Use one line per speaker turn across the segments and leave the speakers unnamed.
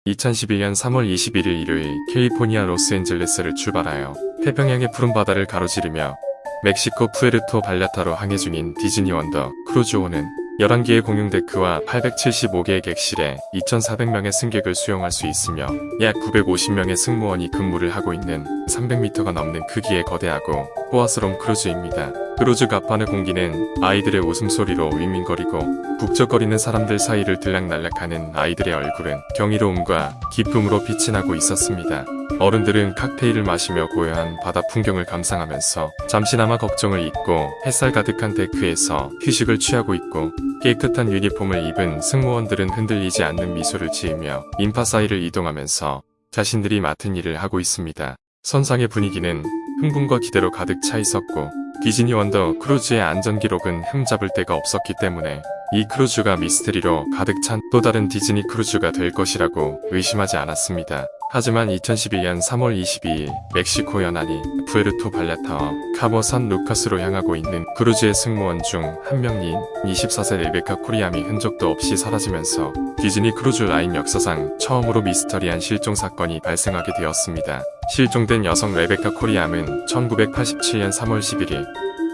2011년 3월 21일 일요일 캘리포니아 로스앤젤레스를 출발하여 태평양의 푸른 바다를 가로지르며 멕시코 푸에르토 발야타로 항해 중인 디즈니 원더 크루즈호는 11개의 공용데크와 875개의 객실에 2,400명의 승객을 수용할 수 있으며 약 950명의 승무원이 근무를 하고 있는 300m가 넘는 크기의 거대하고 호화스러운 크루즈입니다. 크루즈 갑판의 공기는 아이들의 웃음소리로 윙윙거리고 북적거리는 사람들 사이를 들락날락하는 아이들의 얼굴은 경이로움과 기쁨으로 빛이 나고 있었습니다. 어른들은 칵테일을 마시며 고요한 바다 풍경을 감상하면서 잠시나마 걱정을 잊고 햇살 가득한 데크에서 휴식을 취하고 있고, 깨끗한 유니폼을 입은 승무원들은 흔들리지 않는 미소를 지으며 인파 사이를 이동하면서 자신들이 맡은 일을 하고 있습니다. 선상의 분위기는 흥분과 기대로 가득 차 있었고, 디즈니 원더 크루즈의 안전기록은 흠잡을 데가 없었기 때문에 이 크루즈가 미스테리로 가득 찬 또 다른 디즈니 크루즈가 될 것이라고 의심하지 않았습니다. 하지만 2011년 3월 22일 멕시코 연안이 푸에르토 발야타와 카보 산 루카스로 향하고 있는 크루즈의 승무원 중 한 명인 24세 레베카 코리암이 흔적도 없이 사라지면서 디즈니 크루즈 라인 역사상 처음으로 미스터리한 실종 사건이 발생하게 되었습니다. 실종된 여성 레베카 코리암은 1987년 3월 11일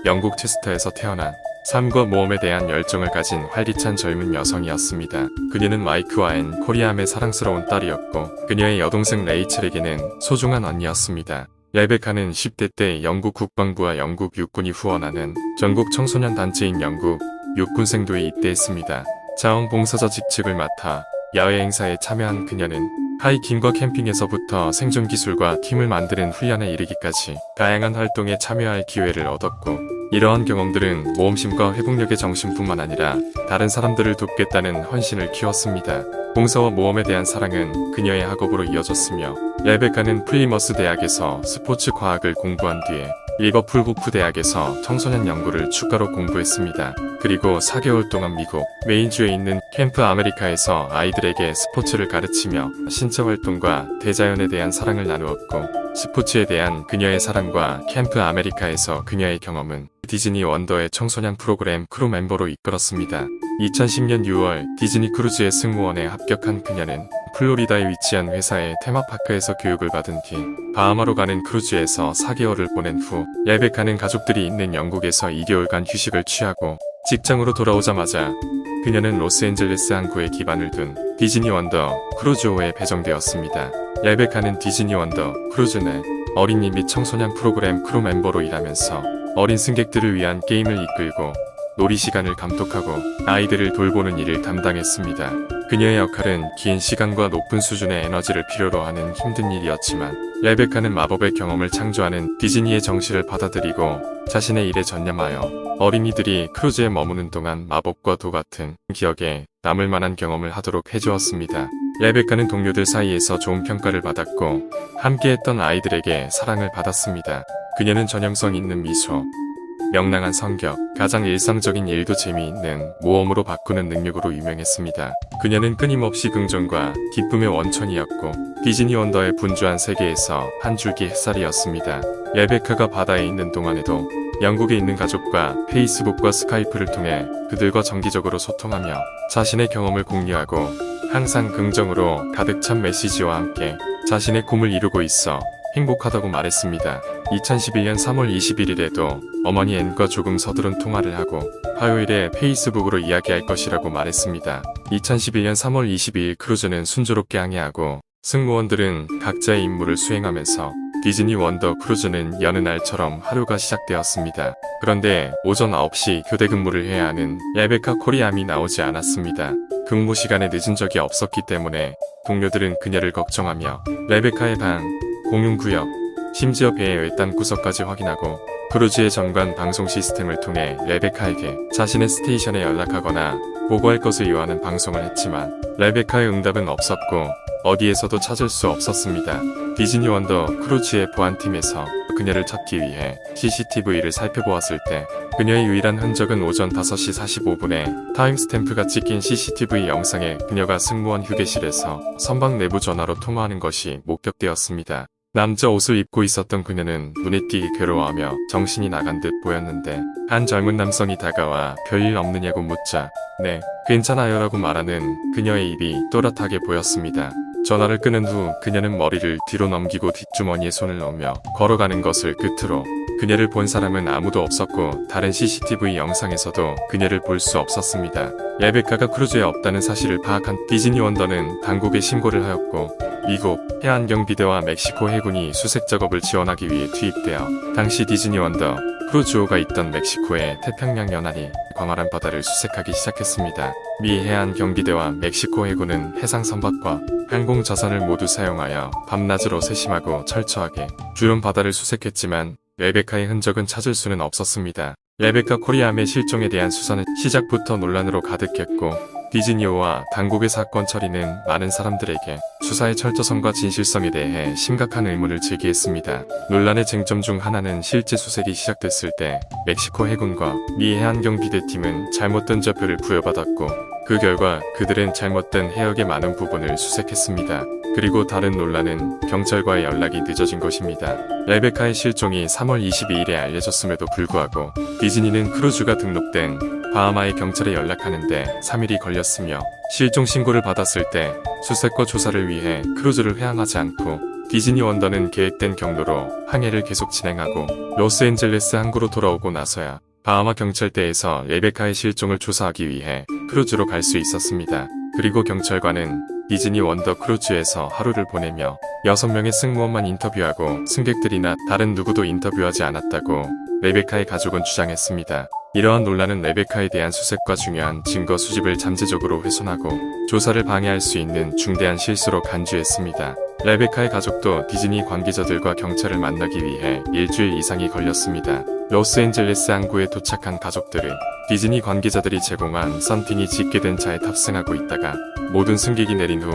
영국 체스터에서 태어난 삶과 모험에 대한 열정을 가진 활기찬 젊은 여성이었습니다. 그녀는 마이크와 앤 코리암의 사랑스러운 딸이었고, 그녀의 여동생 레이첼에게는 소중한 언니였습니다. 레베카는 10대 때 영국 국방부와 영국 육군이 후원하는 전국 청소년 단체인 영국 육군생도에 입대했습니다. 자원봉사자 직책을 맡아 야외 행사에 참여한 그녀는 하이킹과 캠핑에서부터 생존 기술과 팀을 만드는 훈련에 이르기까지 다양한 활동에 참여할 기회를 얻었고, 이러한 경험들은 모험심과 회복력의 정신뿐만 아니라 다른 사람들을 돕겠다는 헌신을 키웠습니다. 봉사와 모험에 대한 사랑은 그녀의 학업으로 이어졌으며, 레베카는 플리머스 대학에서 스포츠 과학을 공부한 뒤에 리버풀 호프 대학에서 청소년 연구를 추가로 공부했습니다. 그리고 4개월 동안 미국 메인주에 있는 캠프 아메리카에서 아이들에게 스포츠를 가르치며 신체 활동과 대자연에 대한 사랑을 나누었고, 스포츠에 대한 그녀의 사랑과 캠프 아메리카에서 그녀의 경험은 디즈니 원더의 청소년 프로그램 크루 멤버로 이끌었습니다. 2010년 6월 디즈니 크루즈의 승무원에 합격한 그녀는 플로리다에 위치한 회사의 테마파크에서 교육을 받은 뒤 바하마로 가는 크루즈에서 4개월을 보낸 후 레베카는 가족들이 있는 영국에서 2개월간 휴식을 취하고 직장으로 돌아오자마자 그녀는 로스앤젤레스 항구에 기반을 둔 디즈니 원더 크루즈호에 배정되었습니다. 레베카는 디즈니 원더 크루즈 내 어린이 및 청소년 프로그램 크루 멤버로 일하면서 어린 승객들을 위한 게임을 이끌고 놀이 시간을 감독하고 아이들을 돌보는 일을 담당했습니다. 그녀의 역할은 긴 시간과 높은 수준의 에너지를 필요로 하는 힘든 일이었지만, 레베카는 마법의 경험을 창조하는 디즈니의 정신을 받아들이고 자신의 일에 전념하여 어린이들이 크루즈에 머무는 동안 마법과 도 같은 기억에 남을 만한 경험을 하도록 해주었습니다. 레베카는 동료들 사이에서 좋은 평가를 받았고 함께했던 아이들에게 사랑을 받았습니다. 그녀는 전형성 있는 미소, 명랑한 성격, 가장 일상적인 일도 재미있는 모험으로 바꾸는 능력으로 유명했습니다. 그녀는 끊임없이 긍정과 기쁨의 원천이었고 디즈니 원더의 분주한 세계에서 한 줄기 햇살이었습니다. 레베카가 바다에 있는 동안에도 영국에 있는 가족과 페이스북과 스카이프를 통해 그들과 정기적으로 소통하며 자신의 경험을 공유하고 항상 긍정으로 가득 찬 메시지와 함께 자신의 꿈을 이루고 있어 행복하다고 말했습니다. 2011년 3월 21일에도 어머니 앤과 조금 서두른 통화를 하고 화요일에 페이스북으로 이야기할 것이라고 말했습니다. 2011년 3월 22일 크루즈는 순조롭게 항해하고 승무원들은 각자의 임무를 수행하면서 디즈니 원더 크루즈는 여느 날처럼 하루가 시작되었습니다. 그런데 오전 9시 교대 근무를 해야 하는 레베카 코리암이 나오지 않았습니다. 근무 시간에 늦은 적이 없었기 때문에 동료들은 그녀를 걱정하며 레베카의 방, 공용구역, 심지어 배의 외딴 구석까지 확인하고 크루즈의 전관 방송 시스템을 통해 레베카에게 자신의 스테이션에 연락하거나 보고할 것을 요하는 방송을 했지만 레베카의 응답은 없었고 어디에서도 찾을 수 없었습니다. 디즈니 원더 크루즈의 보안팀에서 그녀를 찾기 위해 CCTV를 살펴보았을 때 그녀의 유일한 흔적은 오전 5시 45분에 타임스탬프가 찍힌 CCTV 영상에 그녀가 승무원 휴게실에서 선박 내부 전화로 통화하는 것이 목격되었습니다. 남자 옷을 입고 있었던 그녀는 눈에 띄게 괴로워하며 정신이 나간 듯 보였는데, 한 젊은 남성이 다가와 별일 없느냐고 묻자 네, 괜찮아요 라고 말하는 그녀의 입이 또렷하게 보였습니다. 전화를 끊은 후 그녀는 머리를 뒤로 넘기고 뒷주머니에 손을 넣으며 걸어가는 것을 끝으로 그녀를 본 사람은 아무도 없었고 다른 CCTV 영상에서도 그녀를 볼 수 없었습니다. 레베카가 크루즈에 없다는 사실을 파악한 디즈니 원더는 당국에 신고를 하였고 미국 해안경비대와 멕시코 해군이 수색 작업을 지원하기 위해 투입되어 당시 디즈니 원더 크루즈호가 있던 멕시코의 태평양 연안이 광활한 바다를 수색하기 시작했습니다. 미 해안경비대와 멕시코 해군은 해상 선박과 항공 자산을 모두 사용하여 밤낮으로 세심하고 철저하게 주름 바다를 수색했지만 레베카의 흔적은 찾을 수는 없었습니다. 레베카 코리아함의 실종에 대한 수사는 시작부터 논란으로 가득했고 디즈니호와 당국의 사건 처리는 많은 사람들에게 수사의 철저성과 진실성에 대해 심각한 의문을 제기했습니다. 논란의 쟁점 중 하나는 실제 수색이 시작됐을 때 멕시코 해군과 미 해안경비대팀은 잘못된 좌표를 부여받았고 그 결과 그들은 잘못된 해역의 많은 부분을 수색했습니다. 그리고 다른 논란은 경찰과의 연락이 늦어진 것입니다. 레베카의 실종이 3월 22일에 알려졌음에도 불구하고 디즈니는 크루즈가 등록된 바하마의 경찰에 연락하는데 3일이 걸렸으며 실종 신고를 받았을 때 수색과 조사를 위해 크루즈를 회항하지 않고 디즈니 원더는 계획된 경로로 항해를 계속 진행하고 로스앤젤레스 항구로 돌아오고 나서야 바하마 경찰대에서 레베카의 실종을 조사하기 위해 크루즈로 갈 수 있었습니다. 그리고 경찰관은 디즈니 원더 크루즈에서 하루를 보내며 6명의 승무원만 인터뷰하고 승객들이나 다른 누구도 인터뷰하지 않았다고 레베카의 가족은 주장했습니다. 이러한 논란은 레베카에 대한 수색과 중요한 증거 수집을 잠재적으로 훼손하고 조사를 방해할 수 있는 중대한 실수로 간주했습니다. 레베카의 가족도 디즈니 관계자들과 경찰을 만나기 위해 일주일 이상이 걸렸습니다. 로스앤젤레스 항구에 도착한 가족들은 디즈니 관계자들이 제공한 썬팅이 집계된 차에 탑승하고 있다가 모든 승객이 내린 후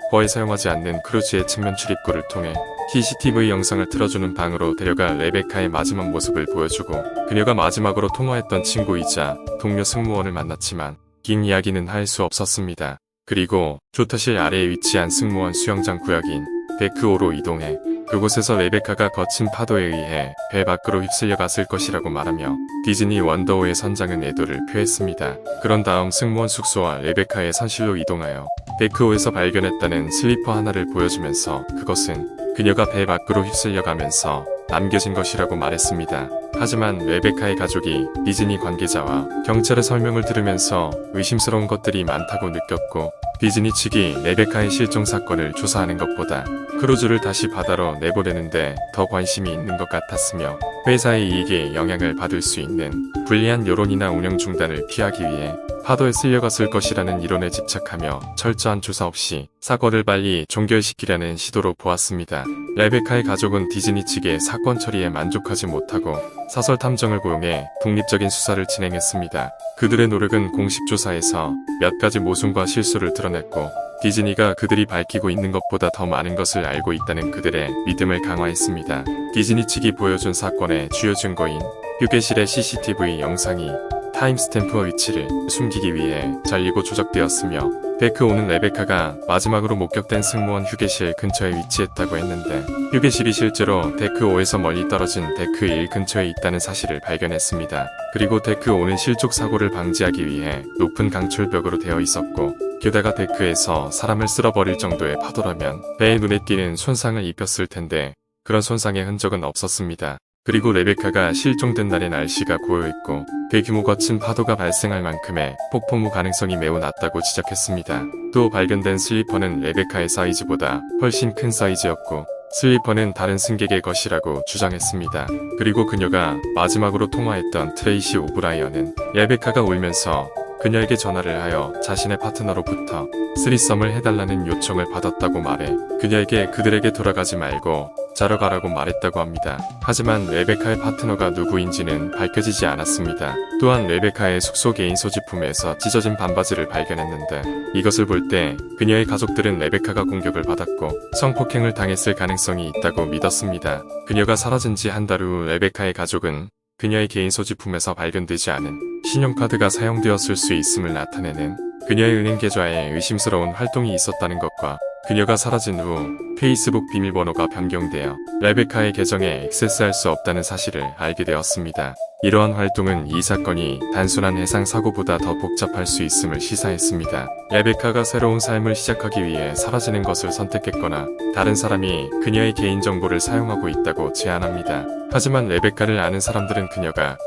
거의 사용하지 않는 크루즈의 측면 출입구를 통해 CCTV 영상을 틀어주는 방으로 데려가 레베카의 마지막 모습을 보여주고 그녀가 마지막으로 통화했던 친구이자 동료 승무원을 만났지만 긴 이야기는 할 수 없었습니다. 그리고 조타실 아래에 위치한 승무원 수영장 구역인 데크5로 이동해 그곳에서 레베카가 거친 파도에 의해 배 밖으로 휩쓸려 갔을 것이라고 말하며 디즈니 원더호의 선장은 애도를 표했습니다. 그런 다음 승무원 숙소와 레베카의 선실로 이동하여 데크5에서 발견했다는 슬리퍼 하나를 보여주면서 그것은 그녀가 배 밖으로 휩쓸려 가면서 남겨진 것이라고 말했습니다. 하지만 레베카의 가족이 디즈니 관계자와 경찰의 설명을 들으면서 의심스러운 것들이 많다고 느꼈고 디즈니 측이 레베카의 실종 사건을 조사하는 것보다 크루즈를 다시 바다로 내보내는데 더 관심이 있는 것 같았으며 회사의 이익에 영향을 받을 수 있는 불리한 여론이나 운영 중단을 피하기 위해 파도에 쓸려갔을 것이라는 이론에 집착하며 철저한 조사 없이 사건을 빨리 종결시키려는 시도로 보았습니다. 레베카의 가족은 디즈니 측의 사건 처리에 만족하지 못하고 사설 탐정을 고용해 독립적인 수사를 진행했습니다. 그들의 노력은 공식 조사에서 몇 가지 모순과 실수를 드러냈고 디즈니가 그들이 밝히고 있는 것보다 더 많은 것을 알고 있다는 그들의 믿음을 강화했습니다. 디즈니 측이 보여준 사건의 주요 증거인 휴게실의 CCTV 영상이 타임스탬프와 위치를 숨기기 위해 잘리고 조작되었으며 데크5는 레베카가 마지막으로 목격된 승무원 휴게실 근처에 위치했다고 했는데 휴게실이 실제로 데크5에서 멀리 떨어진 데크1 근처에 있다는 사실을 발견했습니다. 그리고 데크5는 실족 사고를 방지하기 위해 높은 강철벽으로 되어 있었고 게다가 데크에서 사람을 쓸어버릴 정도의 파도라면 배에 눈에 띄는 손상을 입혔을 텐데 그런 손상의 흔적은 없었습니다. 그리고 레베카가 실종된 날의 날씨가 고요했고 대규모 거친 파도가 발생할 만큼의 폭포무 가능성이 매우 낮다고 지적했습니다. 또 발견된 슬리퍼는 레베카의 사이즈보다 훨씬 큰 사이즈였고 슬리퍼는 다른 승객의 것이라고 주장했습니다. 그리고 그녀가 마지막으로 통화했던 트레이시 오브라이언은 레베카가 울면서 그녀에게 전화를 하여 자신의 파트너로부터 쓰리썸을 해달라는 요청을 받았다고 말해 그녀에게 그들에게 돌아가지 말고 자러 가라고 말했다고 합니다. 하지만 레베카의 파트너가 누구인지는 밝혀지지 않았습니다. 또한 레베카의 숙소 개인 소지품에서 찢어진 반바지를 발견했는데 이것을 볼 때 그녀의 가족들은 레베카가 공격을 받았고 성폭행을 당했을 가능성이 있다고 믿었습니다. 그녀가 사라진 지 한 달 후 레베카의 가족은 그녀의 개인 소지품에서 발견되지 않은 신용카드가 사용되었을 수 있음을 나타내는 그녀의 은행 계좌에 의심스러운 활동이 있었다는 것과 그녀가 사라진 후 페이스북 비밀번호가 변경되어 레베카의 계정에 액세스할 수 없다는 사실을 알게 되었습니다. 이러한 활동은 이 사건이 단순한 해상 사고보다 더 복잡할 수 있음을 시사했습니다. 레베카가 새로운 삶을 시작하기 위해 사라지는 것을 선택했거나 다른 사람이 그녀의 개인정보를 사용하고 있다고 제안합니다. 하지만 레베카를 아는 사람들은 그녀가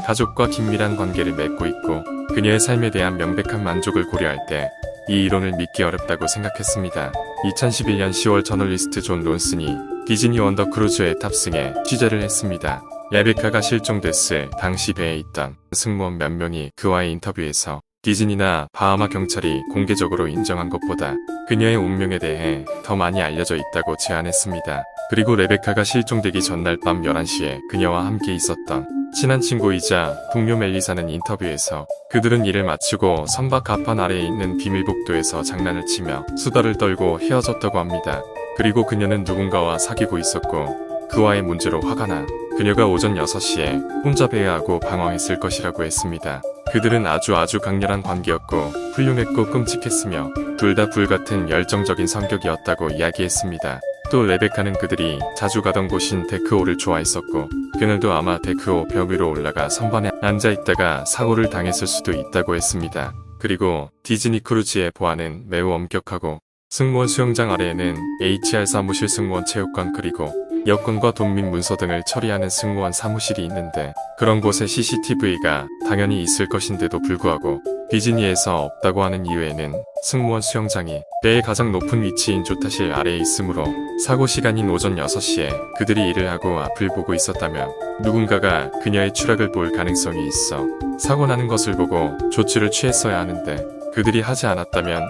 가족과 긴밀한 관계를 맺고 있고 그녀의 삶에 대한 명백한 만족을 고려할 때 이 이론을 믿기 어렵다고 생각했습니다. 2011년 10월 저널리스트 존 론슨이 디즈니 원더 크루즈에 탑승해 취재를 했습니다. 레베카가 실종됐을 당시 배에 있던 승무원 몇 명이 그와의 인터뷰에서 디즈니나 바하마 경찰이 공개적으로 인정한 것보다 그녀의 운명에 대해 더 많이 알려져 있다고 제안했습니다. 그리고 레베카가 실종되기 전날 밤 11시에 그녀와 함께 있었던 친한 친구이자 동료 멜리사는 인터뷰에서 그들은 일을 마치고 선박 갑판 아래에 있는 비밀복도에서 장난을 치며 수다를 떨고 헤어졌다고 합니다. 그리고 그녀는 누군가와 사귀고 있었고 그와의 문제로 화가 나 그녀가 오전 6시에 혼자 배회하고 방황했을 것이라고 했습니다. 그들은 아주 강렬한 관계였고 훌륭했고 끔찍했으며 둘 다 불같은 열정적인 성격이었다고 이야기했습니다. 또 레베카는 그들이 자주 가던 곳인 데크호를 좋아했었고 그날도 아마 데크호 벽 위로 올라가 선반에 앉아있다가 사고를 당했을 수도 있다고 했습니다. 그리고 디즈니 크루즈의 보안은 매우 엄격하고 승무원 수영장 아래에는 HR 사무실 승무원 체육관 그리고 여권과 돈 및 문서 등을 처리하는 승무원 사무실이 있는데 그런 곳에 CCTV가 당연히 있을 것인데도 불구하고 디즈니에서 없다고 하는 이유에는 승무원 수영장이 배의 가장 높은 위치인 조타실 아래에 있으므로 사고 시간인 오전 6시에 그들이 일을 하고 앞을 보고 있었다면 누군가가 그녀의 추락을 볼 가능성이 있어 사고 나는 것을 보고 조치를 취했어야 하는데 그들이 하지 않았다면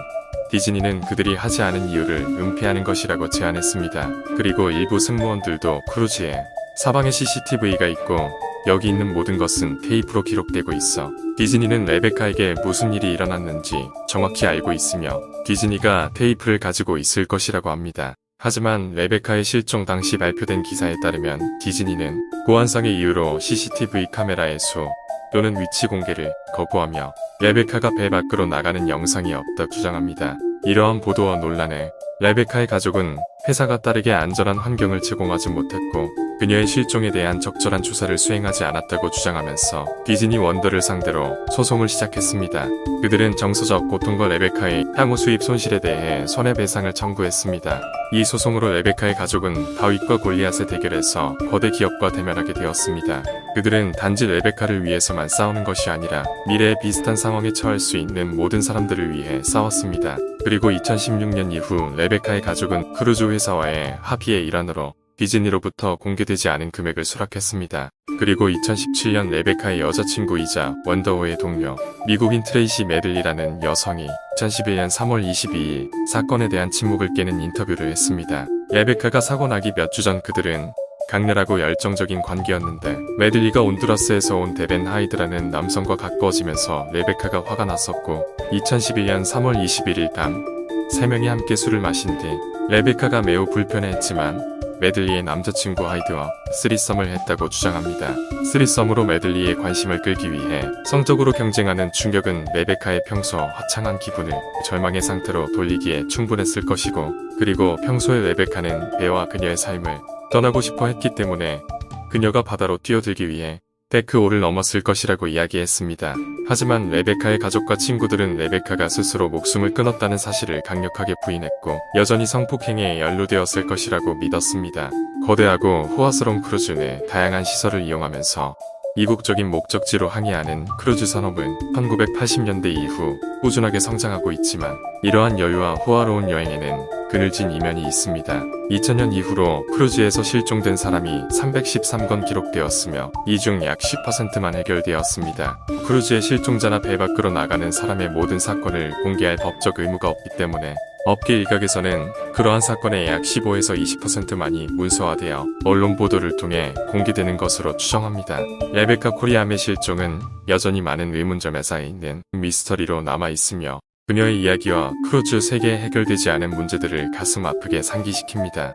디즈니는 그들이 하지 않은 이유를 은폐하는 것이라고 제안했습니다. 그리고 일부 승무원들도 크루즈에 사방에 CCTV가 있고 여기 있는 모든 것은 테이프로 기록되고 있어 디즈니는 레베카에게 무슨 일이 일어났는지 정확히 알고 있으며 디즈니가 테이프를 가지고 있을 것이라고 합니다. 하지만 레베카의 실종 당시 발표된 기사에 따르면 디즈니는 보안상의 이유로 CCTV 카메라의 수 또는 위치 공개를 거부하며 레베카가 배 밖으로 나가는 영상이 없다 주장합니다. 이러한 보도와 논란에 레베카의 가족은 회사가 따르게 안전한 환경을 제공하지 못했고 그녀의 실종에 대한 적절한 조사를 수행하지 않았다고 주장하면서 디즈니 원더를 상대로 소송을 시작했습니다. 그들은 정서적 고통과 레베카의 향후 수입 손실에 대해 손해배상을 청구했습니다. 이 소송으로 레베카의 가족은 다윗과 골리앗의 대결에서 거대 기업과 대면하게 되었습니다. 그들은 단지 레베카를 위해서만 싸우는 것이 아니라 미래에 비슷한 상황에 처할 수 있는 모든 사람들을 위해 싸웠습니다. 그리고 2016년 이후 레베카의 가족은 크루즈 회사와의 합의의 일환으로 디즈니로부터 공개되지 않은 금액을 수락했습니다. 그리고 2017년 레베카의 여자친구이자 원더호의 동료, 미국인 트레이시 메들리라는 여성이 2011년 3월 22일 사건에 대한 침묵을 깨는 인터뷰를 했습니다. 레베카가 사고 나기 몇 주 전 그들은 강렬하고 열정적인 관계였는데 메들리가 온두라스에서 온 데벤 하이드라는 남성과 가까워지면서 레베카가 화가 났었고 2011년 3월 21일 밤 3명이 함께 술을 마신 뒤 레베카가 매우 불편해했지만 메들리의 남자친구 하이드와 쓰리썸을 했다고 주장합니다. 쓰리썸으로 메들리의 관심을 끌기 위해 성적으로 경쟁하는 충격은 레베카의 평소 화창한 기분을 절망의 상태로 돌리기에 충분했을 것이고 그리고 평소에 레베카는 배와 그녀의 삶을 떠나고 싶어 했기 때문에 그녀가 바다로 뛰어들기 위해 데크호를 넘었을 것이라고 이야기했습니다. 하지만 레베카의 가족과 친구들은 레베카가 스스로 목숨을 끊었다는 사실을 강력하게 부인했고 여전히 성폭행에 연루되었을 것이라고 믿었습니다. 거대하고 호화스러운 크루즈 내 다양한 시설을 이용하면서 이국적인 목적지로 항해하는 크루즈 산업은 1980년대 이후 꾸준하게 성장하고 있지만 이러한 여유와 호화로운 여행에는 그늘진 이면이 있습니다. 2000년 이후로 크루즈에서 실종된 사람이 313건 기록되었으며 이 중 약 10%만 해결되었습니다. 크루즈의 실종자나 배 밖으로 나가는 사람의 모든 사건을 공개할 법적 의무가 없기 때문에 업계 일각에서는 그러한 사건의 약 15에서 20%만이 문서화되어 언론 보도를 통해 공개되는 것으로 추정합니다. 레베카 코리암의 실종은 여전히 많은 의문점에 쌓여있는 미스터리로 남아있으며 그녀의 이야기와 크루즈 세계에 해결되지 않은 문제들을 가슴 아프게 상기시킵니다.